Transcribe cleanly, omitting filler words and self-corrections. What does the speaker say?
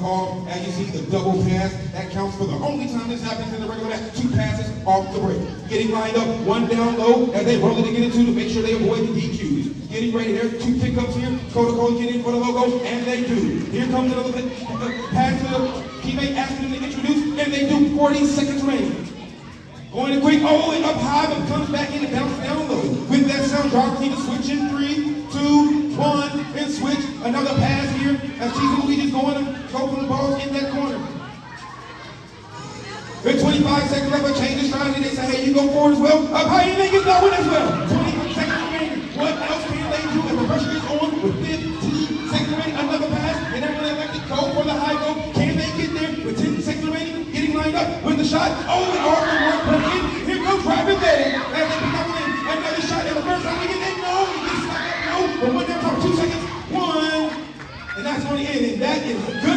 off. As you see, the double pass, that counts for the only time this happens in the regular match. 2 passes off the break. Getting lined up, 1 down low as they roll it to get into to make sure they avoid the DQs. Getting ready, there's 2 pickups here. Protocol get in for the logo, and they do. Here comes another pass to the teammate asking them to introduce, and they do. 40 seconds remaining. Going to quick, and up high, but comes back in and bounces down low. With that sound, driver team to switch in 3, 2, 1, and switch. Another pass here as Cheese and Luigi's going to go for the balls in that corner. With 25 seconds left, a change of strategy. They say, hey, you go forward as well. Up high, and they get that one as well. 20 seconds remaining. What else can they do as the pressure is on with 15 seconds remaining? Another pass, and they're going to let it go for the high goal. Can they get there with 10 seconds remaining? Getting lined up with the shot. And Arthur put in. Here goes Rabbit there. As they pick up in. Another shot. And the first time we get that, no. He gets stuck up, no. But when they're talking 2 seconds, 1. And that's going to end. And that is good.